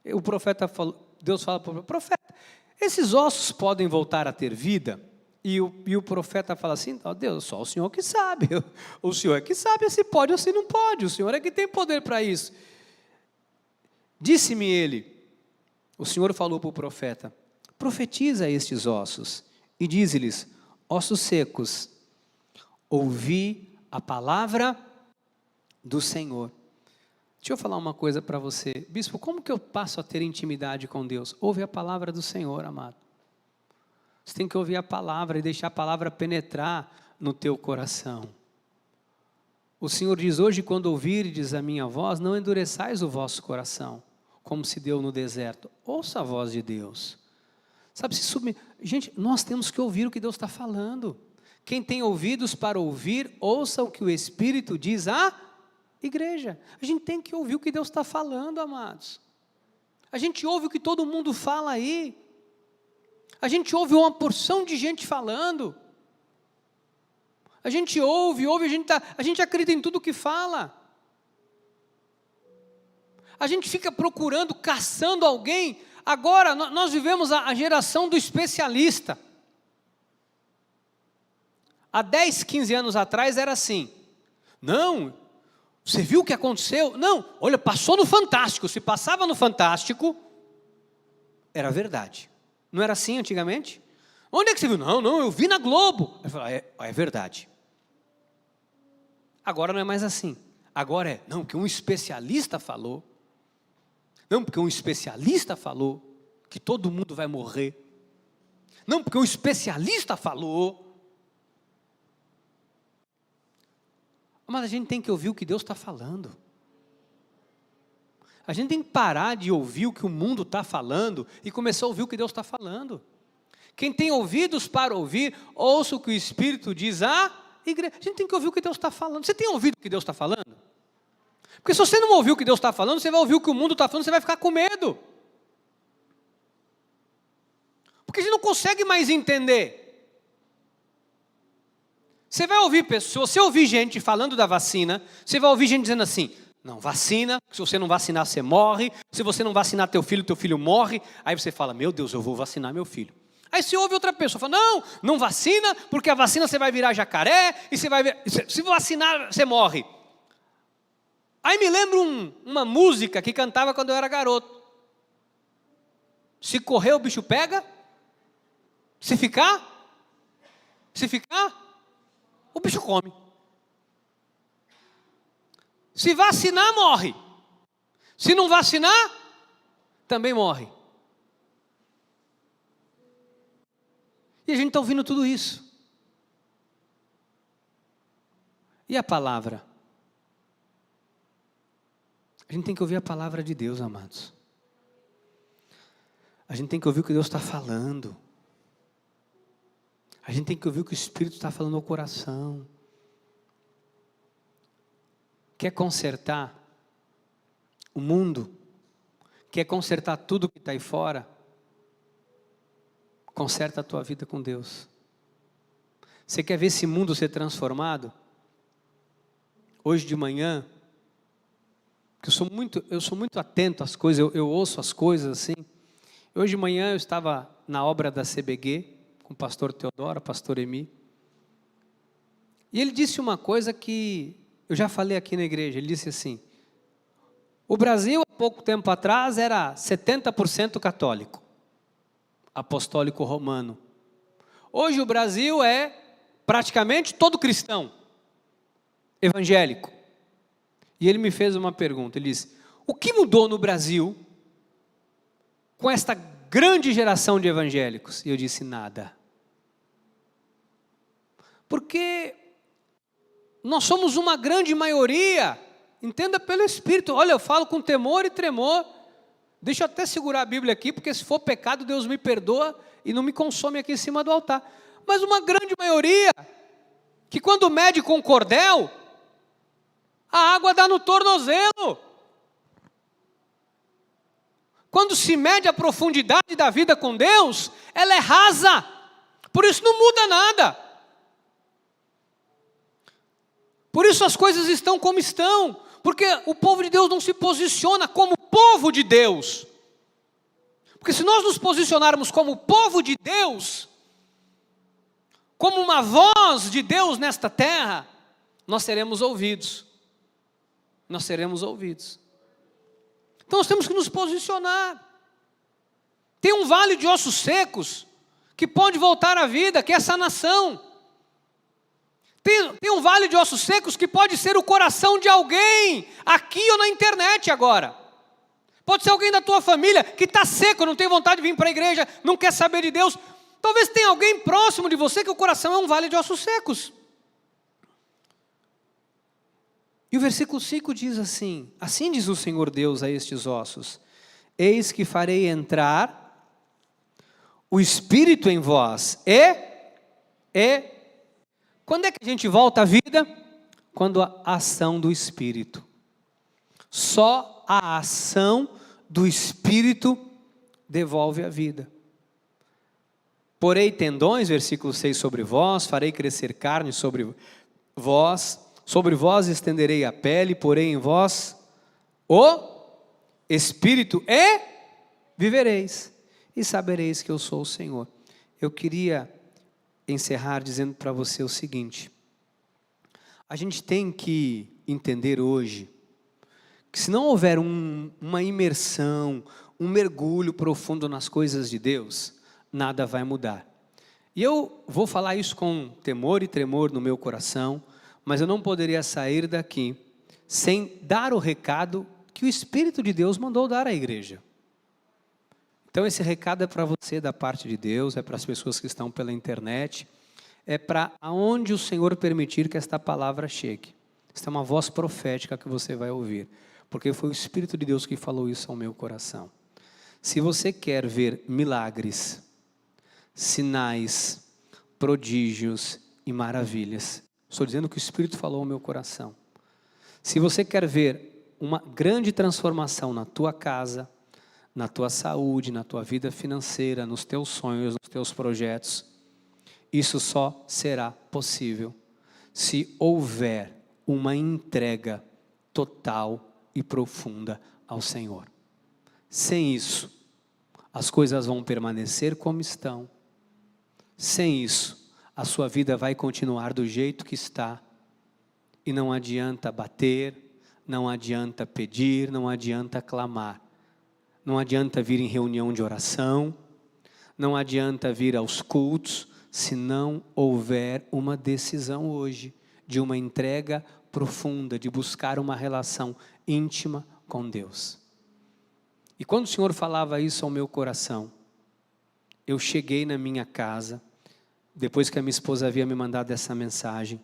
O profeta falou, Deus fala para o profeta: esses ossos podem voltar a ter vida? E o profeta fala assim: oh, Deus, só o Senhor que sabe. O Senhor é que sabe se pode ou se não pode. O Senhor é que tem poder para isso. Disse-me ele, o Senhor falou para o profeta: profetiza estes ossos e dize-lhes: ossos secos, ouvi a palavra do Senhor. Deixa eu falar uma coisa para você, bispo, como que eu passo a ter intimidade com Deus? Ouve a palavra do Senhor, amado. Você tem que ouvir a palavra e deixar a palavra penetrar no teu coração. O Senhor diz: hoje, quando ouvirdes a minha voz, não endureçais o vosso coração, como se deu no deserto. Ouça a voz de Deus. Sabe, gente, nós temos que ouvir o que Deus está falando. Quem tem ouvidos para ouvir, ouça o que o Espírito diz à igreja. A gente tem que ouvir o que Deus está falando, amados. A gente ouve o que todo mundo fala aí. A gente ouve uma porção de gente falando. A gente ouve, a gente acredita em tudo que fala. A gente fica procurando, caçando alguém. Agora, nós vivemos a geração do especialista. Há 10, 15 anos atrás era assim: não, você viu o que aconteceu? Não, olha, passou no Fantástico. Se passava no Fantástico, era verdade. Não era assim antigamente? Onde é que você viu? Não, eu vi na Globo. Eu falo, é verdade. Agora não é mais assim. Agora não, porque um especialista falou. Não, porque um especialista falou que todo mundo vai morrer. Não, porque um especialista falou. Mas a gente tem que ouvir o que Deus está falando. A gente tem que parar de ouvir o que o mundo está falando e começar a ouvir o que Deus está falando. Quem tem ouvidos para ouvir, ouça o que o Espírito diz à igreja. A gente tem que ouvir o que Deus está falando. Você tem ouvido o que Deus está falando? Porque se você não ouvir o que Deus está falando, você vai ouvir o que o mundo está falando, você vai ficar com medo. Porque a gente não consegue mais entender. Você vai ouvir pessoas, se você ouvir gente falando da vacina, você vai ouvir gente dizendo assim: não, vacina, se você não vacinar você morre, se você não vacinar teu filho morre. Aí você fala: meu Deus, eu vou vacinar meu filho. Aí você ouve outra pessoa, fala: não vacina, porque a vacina você vai virar jacaré, e você vai se vacinar você morre. Aí me lembro uma música que cantava quando eu era garoto: se correr o bicho pega, se ficar, o bicho come. Se vacinar, morre. Se não vacinar, também morre. E a gente está ouvindo tudo isso. E a palavra? A gente tem que ouvir a palavra de Deus, amados. A gente tem que ouvir o que Deus está falando. A gente tem que ouvir o que o Espírito está falando ao coração. Quer consertar o mundo? Quer consertar tudo que está aí fora? Conserta a tua vida com Deus. Você quer ver esse mundo ser transformado? Hoje de manhã, que eu sou muito atento às coisas, eu ouço as coisas assim. Hoje de manhã eu estava na obra da CBG, com o pastor Teodoro, pastor Emi. E ele disse uma coisa que eu já falei aqui na igreja. Ele disse assim: o Brasil, há pouco tempo atrás, era 70% católico, apostólico romano. Hoje o Brasil é praticamente todo cristão evangélico. E ele me fez uma pergunta, ele disse: o que mudou no Brasil com esta grande geração de evangélicos? E eu disse: nada. Porque nós somos uma grande maioria, entenda pelo Espírito. Olha, eu falo com temor e tremor. Deixa eu até segurar a Bíblia aqui, porque se for pecado, Deus me perdoa e não me consome aqui em cima do altar. Mas uma grande maioria, que quando mede com cordel, a água dá no tornozelo. Quando se mede a profundidade da vida com Deus, ela é rasa. Por isso não muda nada. Por isso as coisas estão como estão. Porque o povo de Deus não se posiciona como povo de Deus. Porque se nós nos posicionarmos como povo de Deus, como uma voz de Deus nesta terra, nós seremos ouvidos. Nós seremos ouvidos. Então nós temos que nos posicionar. Tem um vale de ossos secos que pode voltar à vida, que é essa nação. Tem um vale de ossos secos que pode ser o coração de alguém, aqui ou na internet agora. Pode ser alguém da tua família que está seco, não tem vontade de vir para a igreja, não quer saber de Deus. Talvez tenha alguém próximo de você que o coração é um vale de ossos secos. E o versículo 5 diz assim: assim diz o Senhor Deus a estes ossos: eis que farei entrar o Espírito em vós, quando é que a gente volta à vida? Quando a ação do Espírito. Só a ação do Espírito devolve a vida. Porei tendões, versículo 6, sobre vós, farei crescer carne sobre vós estenderei a pele, porei em vós o Espírito e vivereis, e sabereis que eu sou o Senhor. Eu queria encerrar dizendo para você o seguinte: a gente tem que entender hoje que se não houver uma imersão, um mergulho profundo nas coisas de Deus, nada vai mudar. E eu vou falar isso com temor e tremor no meu coração, mas eu não poderia sair daqui sem dar o recado que o Espírito de Deus mandou dar à igreja. Então esse recado é para você da parte de Deus, é para as pessoas que estão pela internet, é para aonde o Senhor permitir que esta palavra chegue. Esta é uma voz profética que você vai ouvir, porque foi o Espírito de Deus que falou isso ao meu coração. Se você quer ver milagres, sinais, prodígios e maravilhas, estou dizendo que o Espírito falou ao meu coração. Se você quer ver uma grande transformação na tua casa, na tua saúde, na tua vida financeira, nos teus sonhos, nos teus projetos, isso só será possível se houver uma entrega total e profunda ao Senhor. Sem isso, as coisas vão permanecer como estão. Sem isso, a sua vida vai continuar do jeito que está. E não adianta bater, não adianta pedir, não adianta clamar. Não adianta vir em reunião de oração, não adianta vir aos cultos, se não houver uma decisão hoje de uma entrega profunda, de buscar uma relação íntima com Deus. E quando o Senhor falava isso ao meu coração, eu cheguei na minha casa, depois que a minha esposa havia me mandado essa mensagem.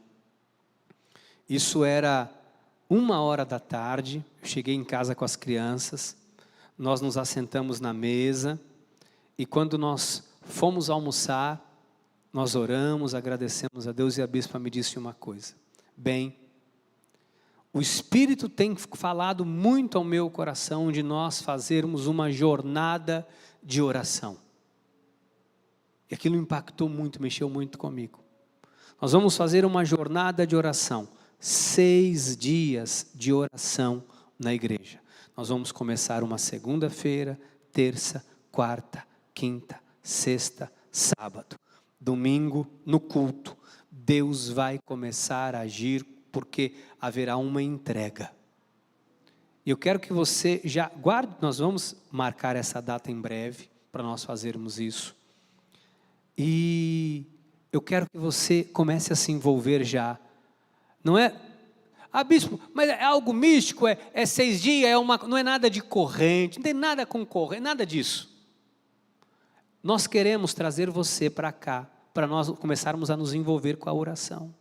Isso era 1h da tarde, eu cheguei em casa com as crianças, nós nos assentamos na mesa, e quando nós fomos almoçar, nós oramos, agradecemos a Deus, e a bispa me disse uma coisa: bem, o Espírito tem falado muito ao meu coração de nós fazermos uma jornada de oração. E aquilo impactou muito, mexeu muito comigo. Nós vamos fazer uma jornada de oração, 6 dias de oração na igreja. Nós vamos começar uma segunda-feira, terça, quarta, quinta, sexta, sábado. Domingo, no culto, Deus vai começar a agir, porque haverá uma entrega. E eu quero que você já guarde, nós vamos marcar essa data em breve, para nós fazermos isso. E eu quero que você comece a se envolver já. Não é, bispo, mas é algo místico, é 6 dias, não é nada de corrente, não tem nada com corrente, nada disso. Nós queremos trazer você para cá, para nós começarmos a nos envolver com a oração.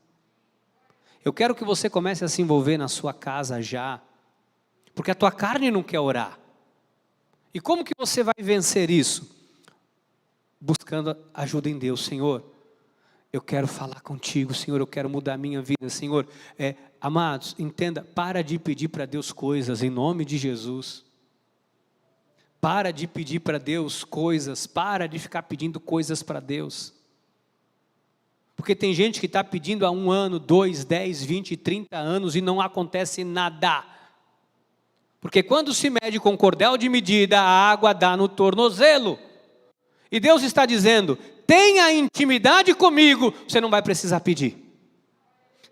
Eu quero que você comece a se envolver na sua casa já, porque a tua carne não quer orar. E como que você vai vencer isso? Buscando ajuda em Deus. Senhor, eu quero falar contigo, Senhor, eu quero mudar a minha vida, Senhor. Amados, entenda, para de pedir para Deus coisas, em nome de Jesus. Para de pedir para Deus coisas, para de ficar pedindo coisas para Deus. Porque tem gente que está pedindo há 1 ano, 2, 10, 20, 30 anos e não acontece nada. Porque quando se mede com cordel de medida, a água dá no tornozelo. E Deus está dizendo, tenha intimidade comigo, você não vai precisar pedir.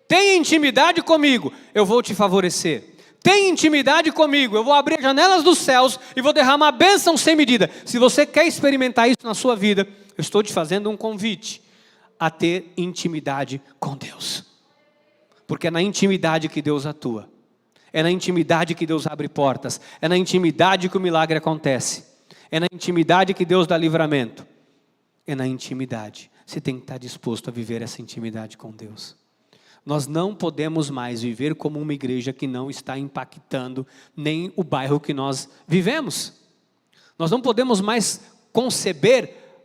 Tenha intimidade comigo, eu vou te favorecer. Tenha intimidade comigo, eu vou abrir as janelas dos céus e vou derramar bênção sem medida. Se você quer experimentar isso na sua vida, eu estou te fazendo um convite a ter intimidade com Deus. Porque é na intimidade que Deus atua. É na intimidade que Deus abre portas. É na intimidade que o milagre acontece. É na intimidade que Deus dá livramento. É na intimidade. Você tem que estar disposto a viver essa intimidade com Deus. Nós não podemos mais viver como uma igreja que não está impactando nem o bairro que nós vivemos. Nós não podemos mais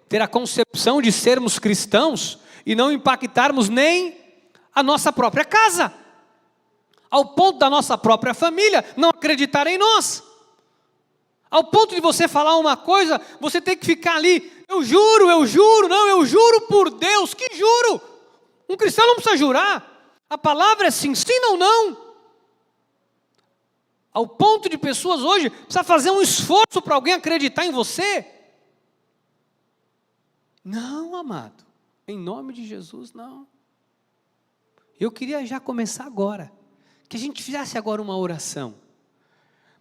ter a concepção de sermos cristãos e não impactarmos nem a nossa própria casa. Ao ponto da nossa própria família não acreditar em nós. Ao ponto de você falar uma coisa, você tem que ficar ali, eu juro, não, eu juro por Deus, que juro? Um cristão não precisa jurar. A palavra é sim, sim ou não. Ao ponto de pessoas hoje, precisam fazer um esforço para alguém acreditar em você. Não, amado, em nome de Jesus, não. Eu queria já começar agora, que a gente fizesse agora uma oração.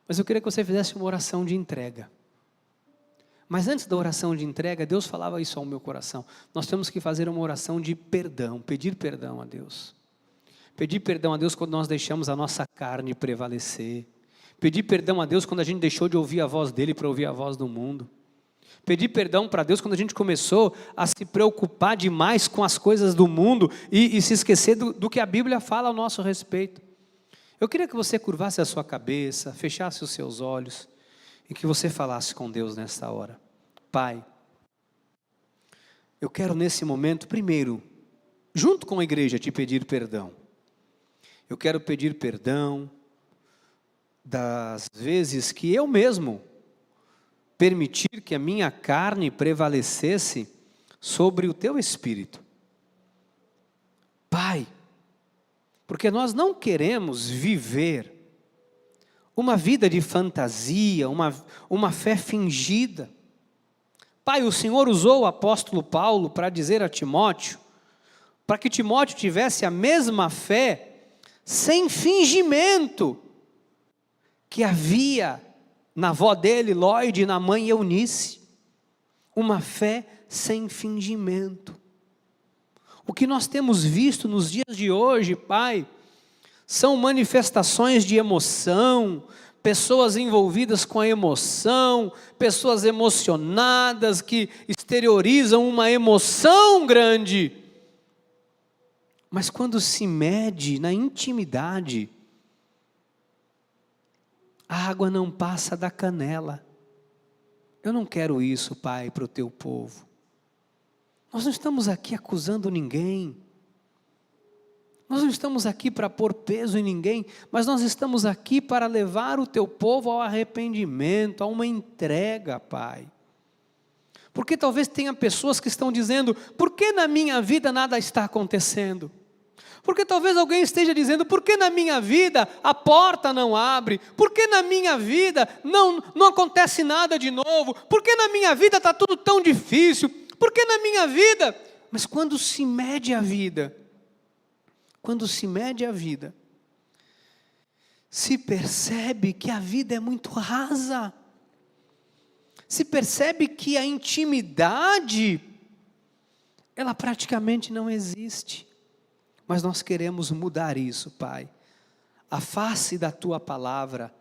Mas eu queria que você fizesse uma oração de entrega. Mas antes da oração de entrega, Deus falava isso ao meu coração. Nós temos que fazer uma oração de perdão, pedir perdão a Deus. Pedir perdão a Deus quando nós deixamos a nossa carne prevalecer. Pedir perdão a Deus quando a gente deixou de ouvir a voz dEle para ouvir a voz do mundo. Pedir perdão para Deus quando a gente começou a se preocupar demais com as coisas do mundo e se esquecer do que a Bíblia fala ao nosso respeito. Eu queria que você curvasse a sua cabeça, fechasse os seus olhos e que você falasse com Deus nessa hora. Pai, eu quero nesse momento, primeiro, junto com a igreja, te pedir perdão. Eu quero pedir perdão das vezes que eu mesmo permitir que a minha carne prevalecesse sobre o teu espírito. Pai, porque nós não queremos viver uma vida de fantasia, uma fé fingida. Pai, o Senhor usou o apóstolo Paulo para dizer a Timóteo, para que Timóteo tivesse a mesma fé, sem fingimento, que havia na avó dele, Lloyd, e na mãe Eunice. Uma fé sem fingimento. O que nós temos visto nos dias de hoje, Pai, são manifestações de emoção, pessoas envolvidas com a emoção, pessoas emocionadas que exteriorizam uma emoção grande. Mas quando se mede na intimidade, a água não passa da canela. Eu não quero isso, Pai, para o teu povo. Nós não estamos aqui acusando ninguém. Nós não estamos aqui para pôr peso em ninguém, mas nós estamos aqui para levar o teu povo ao arrependimento, a uma entrega, Pai. Porque talvez tenha pessoas que estão dizendo, por que na minha vida nada está acontecendo? Porque talvez alguém esteja dizendo, por que na minha vida a porta não abre? Por que na minha vida não acontece nada de novo? Por que na minha vida está tudo tão difícil? Por que na minha vida? Mas quando se mede a vida, se percebe que a vida é muito rasa. Se percebe que a intimidade ela praticamente não existe. Mas nós queremos mudar isso, Pai. A face da Tua palavra,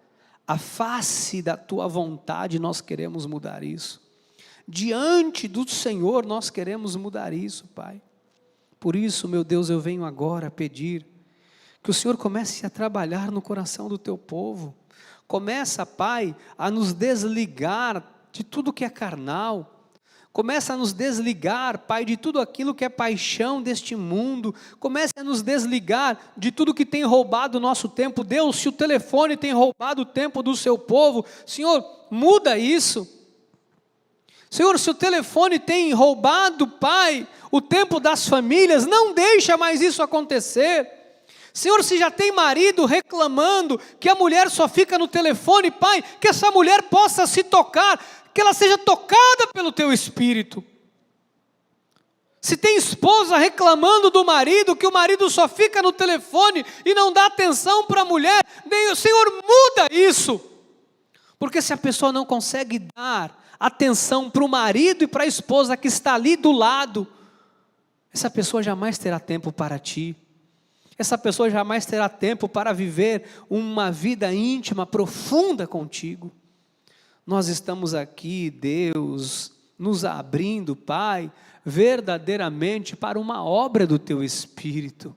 a face da Tua vontade, nós queremos mudar isso. Diante do Senhor, nós queremos mudar isso, Pai. Por isso, meu Deus, eu venho agora pedir que o Senhor comece a trabalhar no coração do Teu povo. Começa, Pai, a nos desligar de tudo que é carnal. Começa a nos desligar, Pai, de tudo aquilo que é paixão deste mundo. Comece a nos desligar de tudo que tem roubado o nosso tempo. Deus, se o telefone tem roubado o tempo do seu povo, Senhor, muda isso. Senhor, se o telefone tem roubado, Pai, o tempo das famílias, não deixa mais isso acontecer. Senhor, se já tem marido reclamando que a mulher só fica no telefone, Pai, que essa mulher possa se tocar, que ela seja tocada pelo Teu Espírito. Se tem esposa reclamando do marido, que o marido só fica no telefone e não dá atenção para a mulher, Senhor, muda isso. Porque se a pessoa não consegue dar atenção para o marido e para a esposa que está ali do lado, essa pessoa jamais terá tempo para Ti. Essa pessoa jamais terá tempo para viver uma vida íntima, profunda contigo. Nós estamos aqui, Deus, nos abrindo, Pai, verdadeiramente para uma obra do Teu Espírito.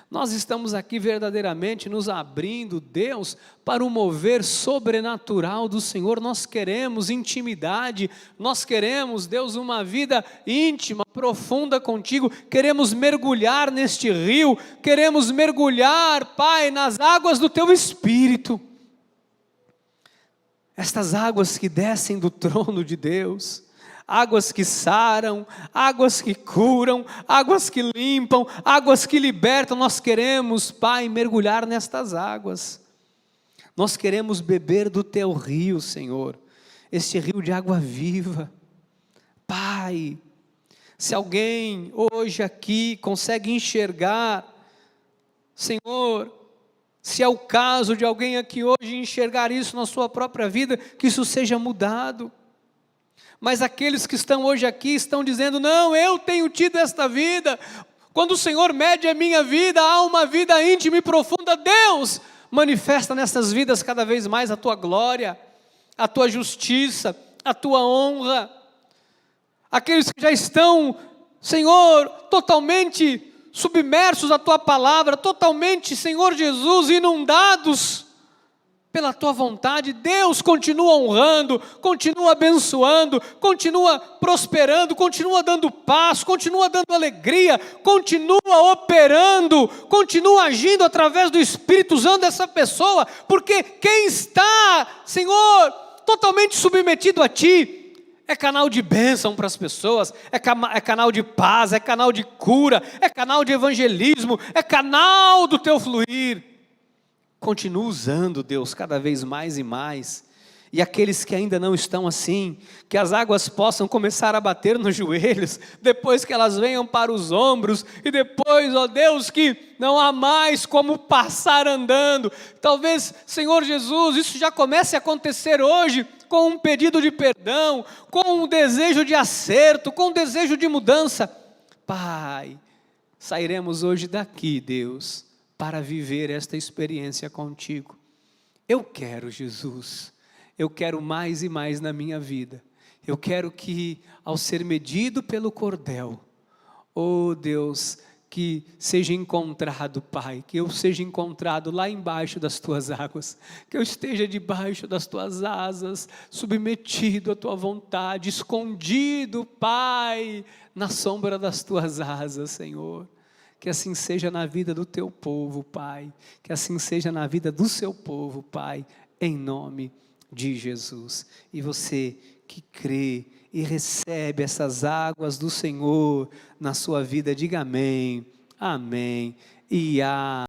Nós estamos aqui verdadeiramente nos abrindo, Deus, para o mover sobrenatural do Senhor. Nós queremos intimidade, nós queremos, Deus, uma vida íntima, profunda contigo. Queremos mergulhar neste rio, queremos mergulhar, Pai, nas águas do Teu Espírito. Estas águas que descem do trono de Deus, águas que saram, águas que curam, águas que limpam, águas que libertam. Nós queremos, Pai, mergulhar nestas águas. Nós queremos beber do Teu rio, Senhor, este rio de água viva. Pai, se alguém hoje aqui consegue enxergar, Senhor, se é o caso de alguém aqui hoje enxergar isso na sua própria vida, que isso seja mudado. Mas aqueles que estão hoje aqui estão dizendo, não, eu tenho tido esta vida. Quando o Senhor mede a minha vida, há uma vida íntima e profunda. Deus, manifesta nessas vidas cada vez mais a Tua glória, a Tua justiça, a Tua honra. Aqueles que já estão, Senhor, totalmente submersos à Tua palavra, totalmente, Senhor Jesus, inundados pela Tua vontade. Deus, continua honrando, continua abençoando, continua prosperando, continua dando paz, continua dando alegria, continua operando, continua agindo através do Espírito, usando essa pessoa, porque quem está, Senhor, totalmente submetido a Ti, é canal de bênção para as pessoas, é canal de paz, é canal de cura, é canal de evangelismo, é canal do Teu fluir. Continua usando, Deus, cada vez mais e mais. E aqueles que ainda não estão assim, que as águas possam começar a bater nos joelhos, depois que elas venham para os ombros, e depois, ó Deus, que não há mais como passar andando. Talvez, Senhor Jesus, isso já comece a acontecer hoje, com um pedido de perdão, com um desejo de acerto, com um desejo de mudança. Pai, sairemos hoje daqui, Deus, para viver esta experiência contigo. Eu quero, Jesus, eu quero mais e mais na minha vida. Eu quero que, ao ser medido pelo cordel, oh Deus, que seja encontrado, Pai, que eu seja encontrado lá embaixo das Tuas águas, que eu esteja debaixo das Tuas asas, submetido à Tua vontade, escondido, Pai, na sombra das Tuas asas, Senhor. Que assim seja na vida do Teu povo, Pai, que assim seja na vida do Seu povo, Pai, em nome de Jesus. E você que crê e recebe essas águas do Senhor na sua vida, diga amém, amém e amém.